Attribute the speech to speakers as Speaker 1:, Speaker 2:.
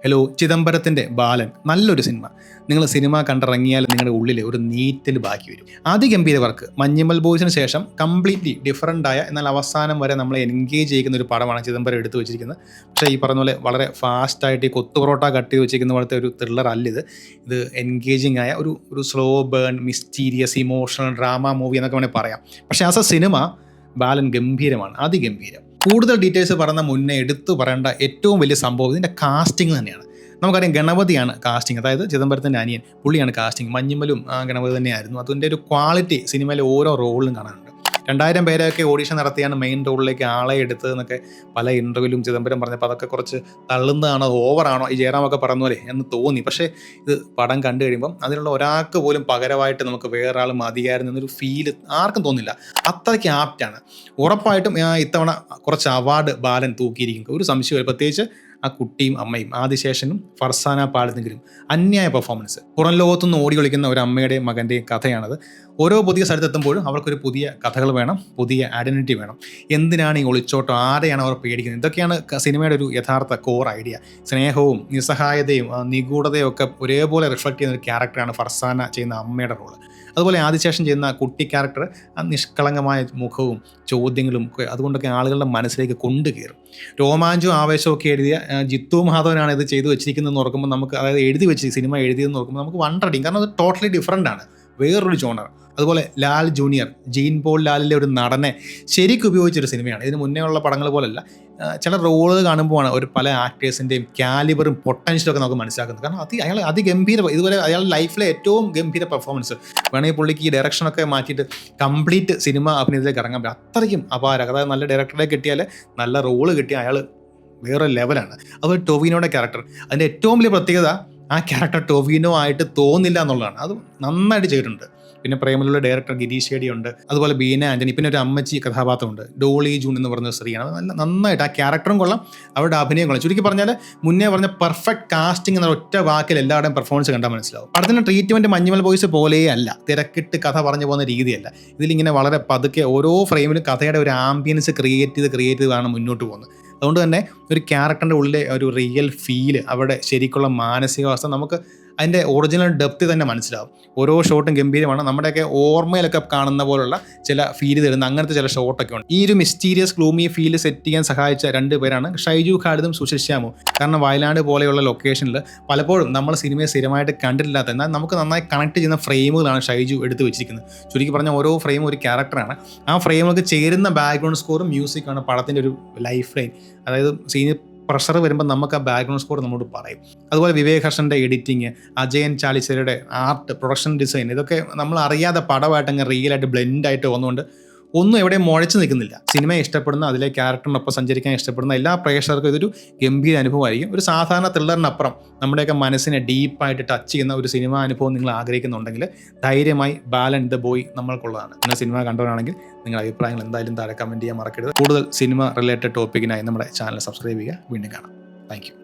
Speaker 1: Hello, ചിദംബരത്തിൻ്റെ ബാലൻ നല്ലൊരു cinema. നിങ്ങൾ cinema കണ്ടിറങ്ങിയാൽ നിങ്ങളുടെ ഉള്ളിൽ ഒരു നീറ്റൽ ബാക്കി വരും. അതിഗംഭീര വർക്ക്. മഞ്ഞുമൽ ബോയ്സിന് ശേഷം കംപ്ലീറ്റ്ലി ഡിഫറൻ്റായ എന്നാൽ അവസാനം വരെ നമ്മളെ എൻഗേജ് ചെയ്യുന്ന ഒരു പടമാണ് ചിദംബരം എടുത്തു വെച്ചിരിക്കുന്നത്. പക്ഷേ ഈ പറഞ്ഞ പോലെ വളരെ ഫാസ്റ്റായിട്ട് ഈ കൊത്തുപൊറോട്ട കട്ട് ചെയ്ത് വെച്ചിരിക്കുന്ന പോലത്തെ ഒരു ത്രില്ലർ അല്ല ഇത് എൻഗേജിങ് ആയ ഒരു slow burn mysterious emotional drama movie എന്നൊക്കെ വേണമെങ്കിൽ പറയാം. പക്ഷേ ആസ് എ സിനിമ ബാലൻ ഗംഭീരമാണ്, അതിഗംഭീരം. കൂടുതൽ ഡീറ്റെയിൽസ് പറയുന്ന മുന്നേ എടുത്തു പറയേണ്ട ഏറ്റവും വലിയ സംഭവം ഇതിൻ്റെ കാസ്റ്റിംഗ് തന്നെയാണ്. നമുക്കറിയാം ഗണപതിയാണ് കാസ്റ്റിംഗ്, അതായത് ചിദംബരത്തിൻ്റെ അനിയൻ പുള്ളിയാണ് കാസ്റ്റിംഗ്. മഞ്ഞുമലും ഗണപതി തന്നെയായിരുന്നു. അതിൻ്റെ ഒരു ക്വാളിറ്റി സിനിമയിലെ ഓരോ റോളിലും കാണാനുണ്ട്. 2000 പേരെയൊക്കെ ഓഡീഷൻ നടത്തിയാണ് മെയിൻ റോളിലേക്ക് ആളെ എടുത്തതെന്നൊക്കെ പല ഇൻ്റർവ്യൂവിലും ചിദംബരം പറഞ്ഞപ്പോൾ അതൊക്കെ കുറച്ച് തള്ളുന്നതാണോ ഓവറാണോ ഈ ജയറാമൊക്കെ പറഞ്ഞ പോലെ എന്ന് തോന്നി. പക്ഷേ ഇത് പടം കണ്ടു കഴിയുമ്പം അതിനുള്ള ഒരാൾക്ക് പോലും പകരമായിട്ട് നമുക്ക് വേറെ ആൾ മതിയായിരുന്നു എന്നൊരു ഫീല് ആർക്കും തോന്നില്ല. അത്രയ്ക്ക് ആപ്റ്റാണ്. ഉറപ്പായിട്ടും ഇത്തവണ കുറച്ച് അവാർഡ് ബാലൻ തൂക്കിയിരിക്കും, ഒരു സംശയമില്ല. പ്രത്യേകിച്ച് ആ കുട്ടിയും അമ്മയും ആദിശേഷനും ഫർസാന പാടുന്നെങ്കിലും അന്യായ പെർഫോമൻസ്. പുറം ലോകത്തുനിന്ന് ഓടി കളിക്കുന്ന ഒരു അമ്മയുടെയും മകൻ്റെയും കഥയാണത്. ഓരോ പുതിയ സ്ഥലത്തെത്തുമ്പോഴും അവർക്കൊരു പുതിയ കഥകൾ വേണം, പുതിയ ഐഡൻറ്റിറ്റി വേണം. എന്തിനാണ് ഈ ഒളിച്ചോട്ടം, ആരെയാണ് അവർ പേടിക്കുന്നത്? ഇതൊക്കെയാണ് സിനിമയുടെ ഒരു യഥാർത്ഥ കോർ ഐഡിയ. സ്നേഹവും നിസ്സഹായതയും നിഗൂഢതയും ഒക്കെ ഒരേപോലെ റിഫ്ലക്ട് ചെയ്യുന്ന ഒരു ക്യാരക്ടറാണ് ഫർസാന ചെയ്യുന്ന അമ്മയുടെ റോള്. അതുപോലെ ആദിശേഷൻ ചെയ്യുന്ന കുട്ടി ക്യാരക്ടർ ആ നിഷ്കളങ്കമായ മുഖവും ചോദ്യങ്ങളും ഒക്കെ അതുകൊണ്ടൊക്കെ ആളുകളുടെ മനസ്സിലേക്ക് കൊണ്ടുകയറും. രോമാഞ്ചവും ആവേശവും ഒക്കെ എഴുതിയ ജിത്തു മാധവനാണ് ഇത് ചെയ്തു വെച്ചിരിക്കുന്നതെന്ന് ഓർക്കുമ്പോൾ നമുക്ക്, അതായത് എഴുതി വെച്ച് സിനിമ എഴുതിയതെന്ന് ഓർക്കുമ്പോൾ നമുക്ക് വണ്ടടിക്കും. കാരണം അത് ടോട്ടലി ഡിഫറൻ്റ് ആണ്, വേറൊരു ജോണർ. അതുപോലെ ലാൽ ജൂനിയർ, ജീൻ പോൾ ലാലിലെ ഒരു നടനെ ശരിക്കും ഉപയോഗിച്ചൊരു സിനിമയാണ്. ഇതിന് മുന്നേ ഉള്ള പടങ്ങൾ പോലല്ല. ചില റോളുകൾ കാണുമ്പോഴാണ് ഒരു പല ആക്ടേഴ്സിൻ്റെയും കാലിബറും പൊട്ടൻഷ്യലും ഒക്കെ നമുക്ക് മനസ്സിലാക്കുന്നത്. കാരണം അയാൾ അതിഗംഭീര, ഇതുവരെ അയാളുടെ ലൈഫിലെ ഏറ്റവും ഗംഭീര പെർഫോമൻസ്. വേണമെങ്കിൽ പുള്ളിക്ക് ഈ ഡയറക്ഷനൊക്കെ മാറ്റിയിട്ട് കംപ്ലീറ്റ് സിനിമ അഭിനയത്തിലേക്ക് ഇറങ്ങാൻ പറ്റും. അത്രയ്ക്കും അപാരം. അതായത് നല്ല ഡയറക്ടറെ കിട്ടിയാൽ, നല്ല റോള് കിട്ടിയാൽ അയാൾ വേറെ ലെവലാണ്. അതുപോലെ ടൊവിനോയുടെ ക്യാരക്ടർ, അതിൻ്റെ ഏറ്റവും വലിയ പ്രത്യേകത ആ ക്യാരക്ടർ ടൊവിനോ ആയിട്ട് തോന്നില്ല എന്നുള്ളതാണ്. അത് നന്നായിട്ട് ചെയ്തിട്ടുണ്ട്. പിന്നെ പ്രേമലുള്ള ഡയറക്ടർ ഗിരീഷ് ഷേഡി ഉണ്ട്. അതുപോലെ ബീന ആൻ്റണി, പിന്നെ ഒരു അമ്മച്ചി കഥാപാത്രമുണ്ട്, ഡോളി ജൂൺ എന്ന് പറഞ്ഞ സ്ത്രീയാണ്. നല്ല നന്നായിട്ട് ആ ക്യാരക്ടറും കൊള്ളാം, അവരുടെ അഭിനയം കൊള്ളാം. ചുരുക്കി പറഞ്ഞാൽ മുന്നേ പറഞ്ഞ പെർഫെക്റ്റ് കാസ്റ്റിംഗ് എന്ന ഒറ്റ വാക്കിൽ എല്ലാവരുടെയും പെർഫോമൻസ് കണ്ടാൽ മനസ്സിലാവും. പടത്തിൻ്റെ ട്രീറ്റ്മെൻറ്റ് മഞ്ഞുമൽ ബോയ്സ് പോലെയേ അല്ല, തിരക്കിട്ട് കഥ പറഞ്ഞു പോകുന്ന രീതിയല്ല. ഇതിലിങ്ങനെ വളരെ പതുക്കെ ഓരോ ഫ്രെയിമിലും കഥയുടെ ഒരു ആംബിയൻസ് ക്രിയേറ്റ് ചെയ്താണ് മുന്നോട്ട് പോകുന്നത്. അതുകൊണ്ട് തന്നെ ഒരു ക്യാരക്ടറിൻ്റെ ഉള്ളിലെ ഒരു റിയൽ ഫീല്, അവിടെ ശരിക്കുള്ള മാനസികാവസ്ഥ നമുക്ക് അതിൻ്റെ ഒറിജിനൽ ഡെപ്ത് തന്നെ മനസ്സിലാവും. ഓരോ ഷോട്ടും ഗംഭീരമാണ്. നമ്മുടെയൊക്കെ ഓർമ്മയിലൊക്കെ കാണുന്ന പോലുള്ള ചില ഫീല് തരുന്ന അങ്ങനത്തെ ചില ഷോട്ടൊക്കെ ഉണ്ട്. ഈ ഒരു മിസ്റ്റീരിയസ് ഗ്ലൂമി ഫീല് സെറ്റ് ചെയ്യാൻ സഹായിച്ച 2 പേരാണ് ഷൈജു ഖാലിദും സുശിൽ ശ്യാമും. കാരണം വയനാട് പോലെയുള്ള ലൊക്കേഷനിൽ പലപ്പോഴും നമ്മൾ സിനിമയെ സ്ഥിരമായിട്ട് കണ്ടിട്ടില്ലാത്ത, എന്നാൽ നമുക്ക് നന്നായി കണക്ട് ചെയ്യുന്ന ഫ്രെയിമുകളാണ് ഷൈജു എടുത്ത് വെച്ചിരിക്കുന്നത്. ചുരുക്കി പറഞ്ഞാൽ ഓരോ ഫ്രെയിമും ഒരു ക്യാരക്ടറാണ്. ആ ഫ്രെയിമുകൾക്ക് ചേരുന്ന ബാക്ക്ഗ്രൗണ്ട് സ്കോറും മ്യൂസിക്കാണ് പടത്തിൻ്റെ ഒരു ലൈഫ് ലൈൻ. അതായത് സീനിയർ പ്രഷർ വരുമ്പോൾ നമുക്ക് ആ ബാക്ക്ഗ്രൗണ്ട് സ്കോർ നമ്മോട് പറയും. അതുപോലെ വിവേക് ഹർഷൻ്റെ എഡിറ്റിങ്, അജയൻ ചാലിശ്ശേരിയുടെ ആർട്ട്, പ്രൊഡക്ഷൻ ഡിസൈൻ, ഇതൊക്കെ നമ്മൾ അറിയാതെ പടമായിട്ട് അങ്ങ് റിയലായിട്ട് ബ്ലെൻഡായിട്ട് വന്നുകൊണ്ട് ഒന്നും എവിടെയും മുഴച്ചു നിൽക്കുന്നില്ല. സിനിമയെ ഇഷ്ടപ്പെടുന്ന, അതിലെ ക്യാരക്ടറിനൊപ്പം സഞ്ചരിക്കാൻ ഇഷ്ടപ്പെടുന്ന എല്ലാ പ്രേക്ഷകർക്കും ഇതൊരു ഗംഭീര അനുഭവമായിരിക്കും. ഒരു സാധാരണ ത്രില്ലറിനപ്പുറം നമ്മുടെയൊക്കെ മനസ്സിനെ ഡീപ്പായിട്ട് ടച്ച് ചെയ്യുന്ന ഒരു സിനിമാ അനുഭവം നിങ്ങൾ ആഗ്രഹിക്കുന്നുണ്ടെങ്കിൽ ധൈര്യമായി ബാലൻ ദ ബോയ് നമ്മൾക്കുള്ളതാണ്. നിങ്ങൾ സിനിമ കണ്ടവരാണെങ്കിൽ നിങ്ങളുടെ അഭിപ്രായങ്ങൾ എന്തായാലും താഴെ കമൻറ്റ് ചെയ്യാൻ മറക്കരുത്. കൂടുതൽ സിനിമ റിലേറ്റഡ് ടോപ്പിക്കിനായി നമ്മുടെ ചാനൽ സബ്സ്ക്രൈബ് ചെയ്യുക. വീണ്ടും കാണാം. Thank you.